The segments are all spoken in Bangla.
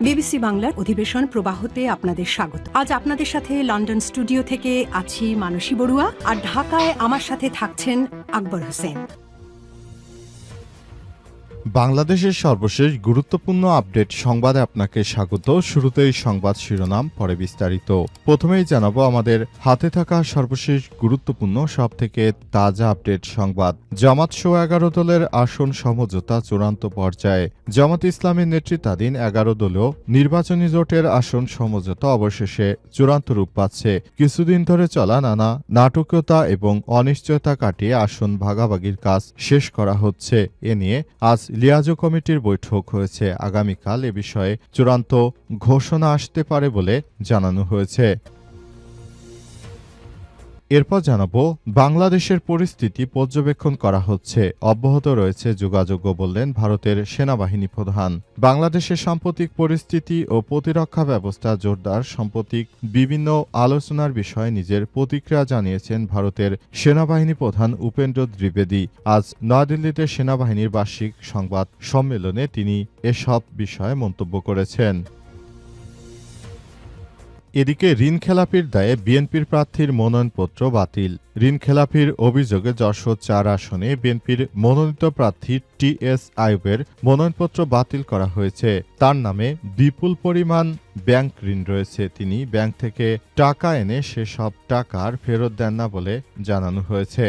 বিবিসি বাংলার অধিবেশন প্রবাহতে আপনাদের স্বাগত। আজ আপনাদের সাথে লন্ডন স্টুডিও থেকে আছি মানসী বড়ুয়া, আর ঢাকায় আমার সাথে থাকছেন আকবর হোসেন। বাংলাদেশের সর্বশেষ গুরুত্বপূর্ণ আপডেট সংবাদে আপনাকে স্বাগত। শুরুতেই সংবাদ শিরোনাম, পরে বিস্তারিত। প্রথমেই জানাবো আমাদের হাতে থাকা সর্বশেষ গুরুত্বপূর্ণ সবথেকে তাজা আপডেট সংবাদ। জামাত সহ 11 দলের আসন সমঝোতা চূড়ান্ত পর্যায়ে। জামাত ইসলামের নেতৃত্বাধীন 11 দলীয় নির্বাচনী জোটের আসন সমঝোতা অবশেষে চূড়ান্ত রূপ পাচ্ছে। কিছুদিন ধরে চলা নানা নাটকীয়তা এবং অনিশ্চয়তা কাটিয়ে আসন ভাগাভাগির কাজ শেষ করা হচ্ছে। এ নিয়ে আজ লিয়াজো কমিটির বৈঠক হয়েছে। আগামীকাল এ বিষয়ে চূড়ান্ত ঘোষণা আসতে পারে বলে জানানো হয়েছে। এরপর জানাবো বাংলাদেশের পরিস্থিতি পর্যবেক্ষণ করা হচ্ছে, অব্যাহত রয়েছে যোগাযোগ, বললেন ভারতের সেনাবাহিনী প্রধান। বাংলাদেশের সাম্প্রতিক পরিস্থিতি ও প্রতিরক্ষা ব্যবস্থা জোরদার সাম্প্রতিক বিভিন্ন আলোচনার বিষয়ে নিজের প্রতিক্রিয়া জানিয়েছেন ভারতের সেনাবাহিনী প্রধান উপেন্দ্র দ্বিবেদী। আজ নয়াদিল্লিতে সেনাবাহিনীর বার্ষিক সংবাদ সম্মেলনে তিনি এসব বিষয়ে মন্তব্য করেছেন। এদিকে ঋণখেলাপির দায়ে বিএনপির প্রার্থীর মনোনয়নপত্র বাতিল। ঋণখেলাপির অভিযোগে যশোর 4 আসনে বিএনপির মনোনীত প্রার্থী টি.এস. আইয়ুবের মনোনয়নপত্র বাতিল করা হয়েছে। তার নামে বিপুল পরিমাণ ব্যাংক ঋণ রয়েছে। তিনি ব্যাংক থেকে টাকা এনে সেসব টাকার ফেরত দেন না বলে জানানো হয়েছে।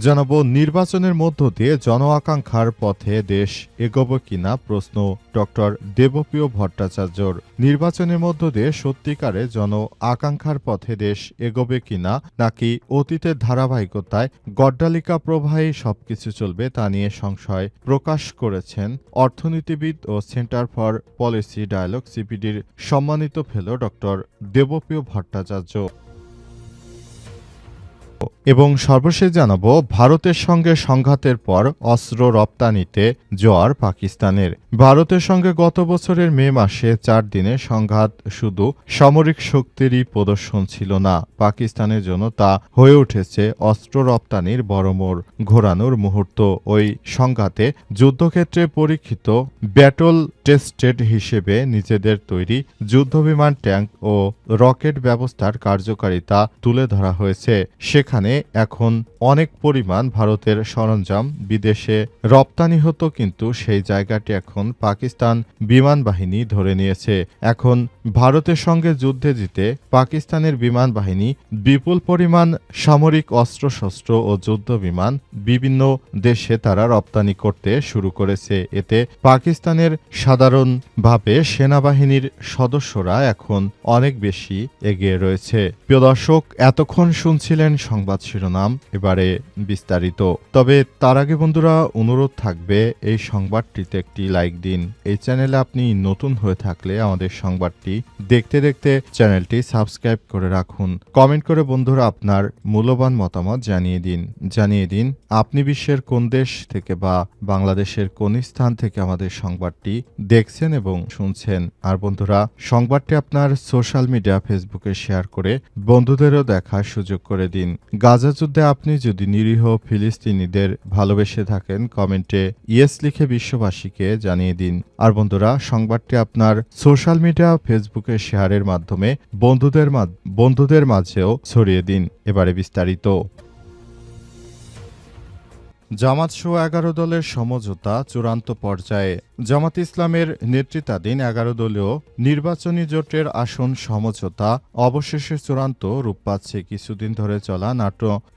জানাবো নির্বাচনের মধ্য দিয়ে জন আকাঙ্ক্ষার পথে দেশ এগোবে কিনা প্রশ্ন ডক্টর দেবপ্রিয় ভট্টাচার্যর। নির্বাচনের মধ্য দিয়ে সত্যিকারে জন আকাঙ্ক্ষার পথে দেশ এগোবে কিনা, নাকি অতীতের ধারাবাহিকতায় গড্ডালিকা প্রবাহে সবকিছু চলবে, তা নিয়ে সংশয় প্রকাশ করেছেন অর্থনীতিবিদ ও সেন্টার ফর পলিসি ডায়ালগ সিপিডির সম্মানিত ফেলো ডক্টর দেবপ্রিয় ভট্টাচার্য। এবং সর্বশেষ জানাবো ভারতের সঙ্গে সংঘাতের পর অস্ত্র রপ্তানিতে জোয়ার পাকিস্তানের। ভারতের সঙ্গে গত বছরের মে মাসে 4 দিনে সংঘাত শুধু সামরিক শক্তিরই প্রদর্শন ছিল না, পাকিস্তানের জন্য তা হয়ে উঠেছে অস্ত্র রপ্তানির বড় মোড় ঘোরানোর মুহূর্ত। ওই সংঘাতে যুদ্ধক্ষেত্রে পরীক্ষিত ব্যাটল টেস্টেড হিসেবে নিজেদের তৈরি যুদ্ধবিমান, ট্যাঙ্ক ও রকেট ব্যবস্থার কার্যকারিতা তুলে ধরা হয়েছে। সেখানে এখন অনেক পরিমাণ ভারতের সরঞ্জাম বিদেশে রপ্তানি হতো, কিন্তু সেই জায়গাটি এখন পাকিস্তান বিমান বাহিনী ধরে নিয়েছে। এখন ভারতের সঙ্গে যুদ্ধে জিতে পাকিস্তানের বিমান বাহিনী বিপুল পরিমাণ সামরিক অস্ত্রশস্ত্র ও যুদ্ধ বিমান বিভিন্ন দেশে তারা রপ্তানি করতে শুরু করেছে। এতে পাকিস্তানের সাধারণভাবে সেনাবাহিনীর সদস্যরা এখন অনেক বেশি এগিয়ে রয়েছে। প্রিয় দর্শক, এতক্ষণ শুনছিলেন সংবাদ শিরোনাম, এবারে বিস্তারিত। তবে তার আগে বন্ধুরা অনুরোধ থাকবে এই সংবাদটিতে একটি লাইক দিন। এই চ্যানেলে আপনি নতুন হয়ে থাকলে আমাদের সংবাদটি দেখতে দেখতে চ্যানেলটি সাবস্ক্রাইব করে রাখুন। কমেন্ট করে বন্ধুরা আপনার মূল্যবান মতামত জানিয়ে দিন আপনি বিশ্বের কোন দেশ থেকে বা বাংলাদেশের কোন স্থান থেকে আমাদের সংবাদটি দেখছেন এবং শুনছেন। আর বন্ধুরা সংবাদটি আপনার সোশ্যাল মিডিয়া ফেসবুকে শেয়ার করে বন্ধুদেরও দেখার সুযোগ করে দিন। গাজা যুদ্ধে আপনি যদি নিরীহ ফিলিস্তিনিদের ভালোবেসে থাকেন, কমেন্টে ইয়েস লিখে বিশ্ববাসীকে জানিয়ে দিন। আর বন্ধুরা সংবাদটি আপনার সোশ্যাল মিডিয়া ফেসবুকে শেয়ারের মাধ্যমে বন্ধুদের মাঝেও ছড়িয়ে দিন। এবারে বিস্তারিত। জামাত সহ 11 দলের সমঝোতা চূড়ান্ত পর্যায়ে। জামাত ইসলামের নেতৃত্বাধীন 11 দলীয় নির্বাচনী জোটের আসন সমঝোতা অবশেষে চূড়ান্ত রূপ পাচ্ছে। কিছুদিন ধরে চলা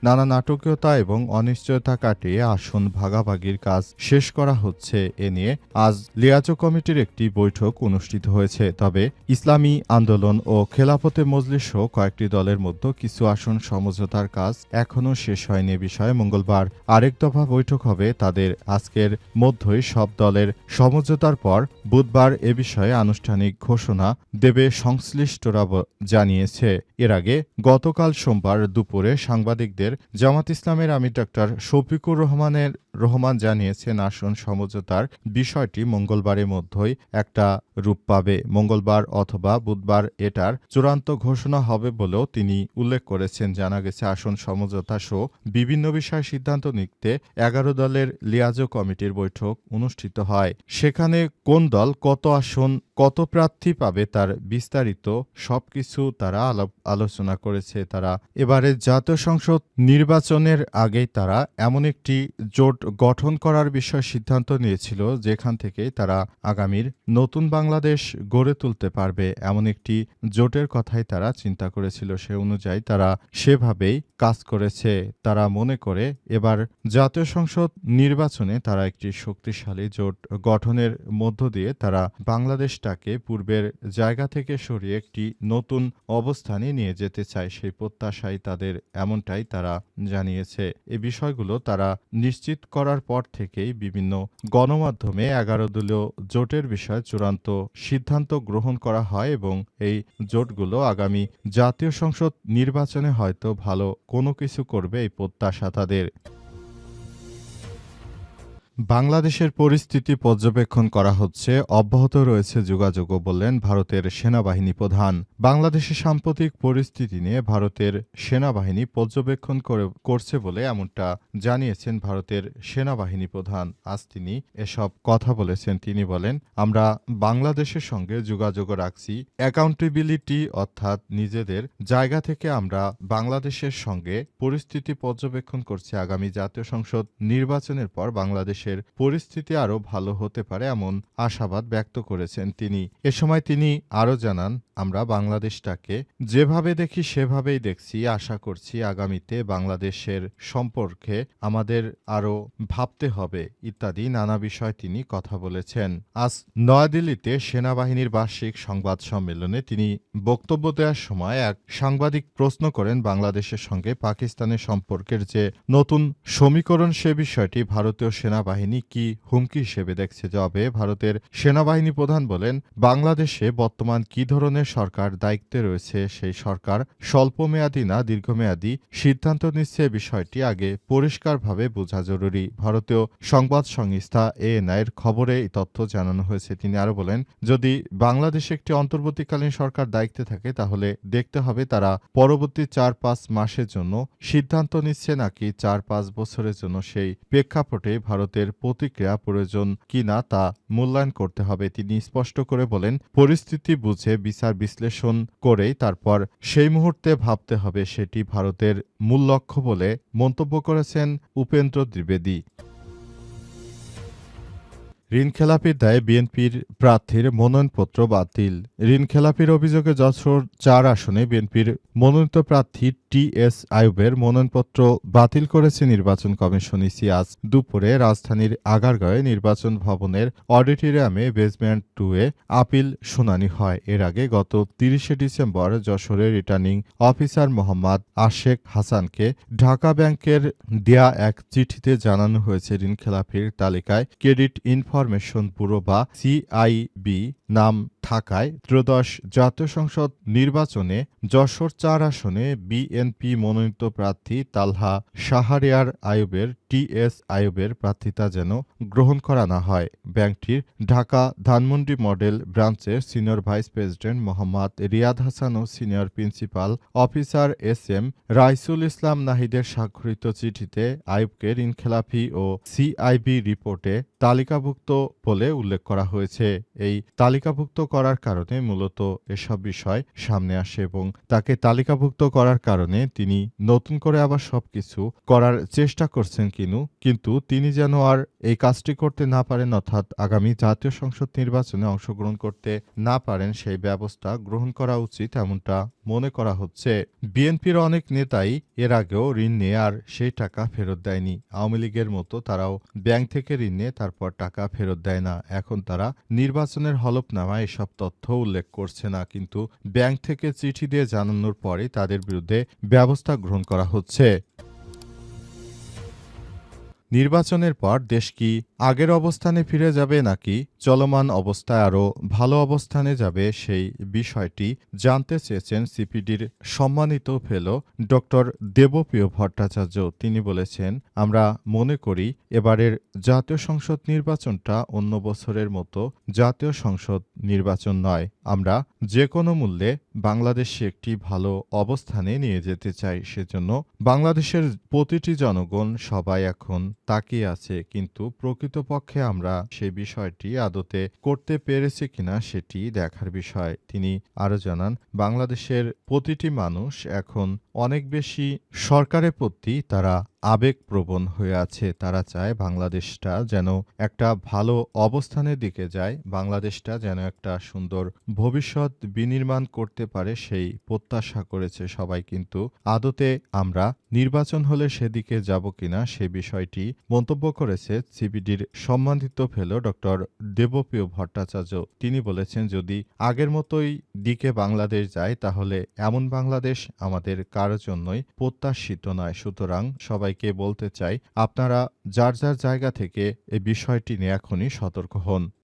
নানা নাটকীয়তা এবং অনিশ্চয়তা কাটিয়ে আসন ভাগাভাগির কাজ শেষ করা হচ্ছে। এ নিয়ে আজ লিয়াজো কমিটির একটি বৈঠক অনুষ্ঠিত হয়েছে। তবে ইসলামী আন্দোলন ও খেলাফতে মজলিস সহ কয়েকটি দলের মধ্যে কিছু আসন সমঝোতার কাজ এখনও শেষ হয়নি। এ বিষয়ে মঙ্গলবার আরেক দফা বৈঠক হবে। তাদের আজকের মধ্যেই সব দলের সমঝোতার পর বুধবার এ বিষয়ে আনুষ্ঠানিক ঘোষণা দেবে সংশ্লিষ্টরা জানিয়েছে। এর আগে গতকাল সোমবার দুপুরে সাংবাদিকদের জামাত ইসলামের আমির ডাক্তার শফিকুর রহমান জানিয়েছেন আসন সমঝোতার বিষয়টি মঙ্গলবারের মধ্যেই একটা রূপ পাবে। মঙ্গলবার অথবা বুধবার এটার চূড়ান্ত ঘোষণা হবে বলেও তিনি উল্লেখ করেছেন। জানা গেছে আসন সমঝোতা সহ বিভিন্ন বিষয়ে সিদ্ধান্ত নিতে 11 দলের লিয়াজো কমিটির বৈঠক অনুষ্ঠিত হয়। সেখানে কোন দল কত আসন, কত প্রার্থী পাবে তার বিস্তারিত সবকিছু তারা আলোচনা করেছে। তারা এবারে জাতীয় সংসদ নির্বাচনের আগেই তারা এমন একটি জোট গঠন করার বিষয়ে সিদ্ধান্ত নিয়েছিল, যেখান থেকে তারা আগামীর নতুন বাংলাদেশ গড়ে তুলতে পারবে এমন একটি জোটের কথাই তারা চিন্তা করেছিল। সে অনুযায়ী তারা সেভাবেই কাজ করেছে। তারা মনে করে এবার জাতীয় সংসদ নির্বাচনে তারা একটি শক্তিশালী জোট গঠনের মধ্য দিয়ে তারা বাংলাদেশটাকে পূর্বের জায়গা থেকে সরিয়ে একটি নতুন অবস্থানে নিয়ে যেতে চায়। সেই প্রত্যাশাই তাদের, এমনটাই তারা জানিয়েছে। এই বিষয়গুলো তারা নিশ্চিত করার পর থেকেই বিভিন্ন গণমাধ্যমে 11 দলীয় জোটের বিষয়ে চূড়ান্ত সিদ্ধান্ত গ্রহণ করা হয় এবং এই জোটগুলো আগামী জাতীয় সংসদ নির্বাচনে হয়তো ভালো কোনো কিছু করবে, এই প্রত্যাশা তাদের। বাংলাদেশের পরিস্থিতি পর্যবেক্ষণ করা হচ্ছে, অব্যাহত রয়েছে যোগাযোগও, বললেন ভারতের সেনাবাহিনী প্রধান। বাংলাদেশের সাম্প্রতিক পরিস্থিতি নিয়ে ভারতের সেনাবাহিনী পর্যবেক্ষণ করছে বলে এমনটা জানিয়েছেন ভারতের সেনাবাহিনী প্রধান। আজ তিনি এসব কথা বলেছেন। তিনি বলেন, আমরা বাংলাদেশের সঙ্গে যোগাযোগও রাখছি। অ্যাকাউন্টেবিলিটি অর্থাৎ নিজেদের জায়গা থেকে আমরা বাংলাদেশের সঙ্গে পরিস্থিতি পর্যবেক্ষণ করছি। আগামী জাতীয় সংসদ নির্বাচনের পর বাংলাদেশ পরিস্থিতি আরও ভালো হতে পারে এমন আশাবাদ ব্যক্ত করেছেন তিনি। এ সময় তিনি আরও জানান, আমরা বাংলাদেশটাকে যেভাবে দেখি সেভাবেই দেখছি। আশা করছি আগামীতে বাংলাদেশের সম্পর্কে আমাদের আরও ভাবতে হবে ইত্যাদি নানা বিষয় তিনি কথা বলেছেন। আজ নয়াদিল্লিতে সেনাবাহিনীর বার্ষিক সংবাদ সম্মেলনে তিনি বক্তব্য দেওয়ার সময় এক সাংবাদিক প্রশ্ন করেন, বাংলাদেশের সঙ্গে পাকিস্তানের সম্পর্কের যে নতুন সমীকরণ, সে বিষয়টি ভারতীয় সেনাবাহিনী কি হুমকি হিসেবে দেখছে। জবাবে ভারতের সেনাবাহিনী প্রধান বলেন, বাংলাদেশে বর্তমান কি ধরনের সরকার দায়িত্বে রয়েছে, সেই সরকার স্বল্পমেয়াদী না দীর্ঘমেয়াদী সিদ্ধান্ত নিচ্ছে, বিষয়টি আগে পরিষ্কারভাবে বোঝা জরুরি। ভারতীয় সংবাদ সংস্থা এএনআইয়ের খবরে এই তথ্য জানানো হয়েছে। তিনি আরও বলেন, যদি বাংলাদেশে একটি অন্তর্বর্তীকালীন সরকার দায়িত্বে থাকে তাহলে দেখতে হবে তারা পরবর্তী 4-5 মাসের জন্য সিদ্ধান্ত নিচ্ছে নাকি 4-5 বছরের জন্য। সেই প্রেক্ষাপটে ভারতের প্রতিক্রিয়া প্রয়োজন কিনা তা মূল্যায়ন করতে হবে। তিনি স্পষ্ট করে বলেন, পরিস্থিতি বুঝে বিচার বিশ্লেষণ করেই তারপর সেই মুহূর্তে ভাবতে হবে, সেটি ভারতের মূল লক্ষ্য বলে মন্তব্য করেছেন উপেন্দ্র দ্বিবেদী। ঋণখেলাপির দায়ে বিএনপির প্রার্থীর মনোনয়নপত্র বাতিল। ঋণখেলাপির অভিযোগে যশোর 4 আসনে বিএনপির মনোনীত প্রার্থী টি.এস. আইয়ুবের মনোনয়নপত্র বাতিল করেছে নির্বাচন কমিশন। ইসি আজ দুপুরে রাজধানীর আগারগাঁওয়ে নির্বাচন ভবনের অডিটোরিয়ামে বেসমেন্ট 2-এ আপিল শুনানি হয়। এর আগে গত 30 ডিসেম্বর যশোরের রিটার্নিং অফিসার মোহাম্মদ আশেক হাসানকে ঢাকা ব্যাংকের দেয়া এক চিঠিতে জানানো হয়েছে, ঋণখেলাপির তালিকায় ক্রেডিট ইনফরমেশন ব্যুরো বা সিআইবি নাম থাকায় ত্রয়োদশ জাতীয় সংসদ নির্বাচনে যশোর 4 আসনে বিএনপি মনোনীত প্রার্থী তালহা শাহরিয়ার আইয়ুবের টি.এস. আইয়ুবের প্রার্থিতা যেন গ্রহণ করা না হয়। ব্যাংকটির ঢাকা ধানমন্ডি মডেল ব্রাঞ্চের senior vice president Mohammad Riyad Hasan ও senior principal officer S M. Raisul Islam নাহিদের স্বাক্ষরিত চিঠিতে আইয়ুবকে ঋণখেলাপি ও সিআইবি রিপোর্টে তালিকাভুক্ত বলে উল্লেখ করা হয়েছে। এই তালিকাভুক্ত করার কারণে মূলত এসব বিষয় সামনে আসে এবং তাকে তালিকাভুক্ত করার কারণে তিনি নতুন করে আবার সবকিছু করার চেষ্টা করছেন কিন্তু তিনি যেন আর এই কাজটি করতে না পারেন, অর্থাৎ আগামী জাতীয় সংসদ নির্বাচনে অংশগ্রহণ করতে না পারেন, সেই ব্যবস্থা গ্রহণ করা উচিত এমনটা মনে করা হচ্ছে। বিএনপির অনেক নেতাই এর আগেও ঋণ নিয়ে আর সেই টাকা ফেরত দেয়নি। আওয়ামী লীগের মতো তারাও ব্যাংক থেকে ঋণ নিয়ে তারপর টাকা ফেরত দেয় না। এখন তারা নির্বাচনের হলফনামায় এসব তথ্য উল্লেখ করছে না, কিন্তু ব্যাংক থেকে চিঠি দিয়ে জানানোর পরে তাদের বিরুদ্ধে ব্যবস্থা গ্রহণ করা হচ্ছে। নির্বাচনের পর দেশ কি আগের অবস্থানে ফিরে যাবে নাকি চলমান অবস্থায় আরও ভালো অবস্থানে যাবে, সেই বিষয়টি জানতে চেয়েছেন সিপিডির সম্মানিত ফেলো ডক্টর দেবপ্রিয় ভট্টাচার্য। তিনি বলেছেন, আমরা মনে করি এবারের জাতীয় সংসদ নির্বাচনটা অন্য বছরের মতো জাতীয় সংসদ নির্বাচন নয়। আমরা যে কোনো মূল্যে বাংলাদেশে একটি ভালো অবস্থানে নিয়ে যেতে চাই। সেজন্য বাংলাদেশের প্রতিটি জনগণ সবাই এখন তাকিয়ে আছে, কিন্তু প্রকৃতপক্ষে আমরা সেই বিষয়টি আদতে করতে পেরেছি কিনা সেটি দেখার বিষয়। তিনি আরও জানান, বাংলাদেশের প্রতিটি মানুষ এখন অনেক বেশি সরকারের প্রতি তারা আবেগপ্রবণ হয়ে আছে। তারা চায় বাংলাদেশটা যেন একটা ভালো অবস্থানের দিকে যায়, বাংলাদেশটা যেন একটা সুন্দর ভবিষ্যৎ বিনির্মাণ করতে পারে, সেই প্রত্যাশা করেছে সবাই। কিন্তু আদতে আমরা নির্বাচন হলে সেদিকে যাব কিনা সে বিষয়টি মন্তব্য করেছে সিপিডির সম্মানিত ফেলো ডক্টর দেবপ্রিয় ভট্টাচার্য। তিনি বলেছেন, যদি আগের মতোই দিকে বাংলাদেশ যায় তাহলে এমন বাংলাদেশ আমাদের কারো জন্যই প্রত্যাশিত নয়। সুতরাং সবাইকে বলতে চাই, আপনারা যার যার জায়গা থেকে এই বিষয়টি নিয়ে এখনই সতর্ক হন।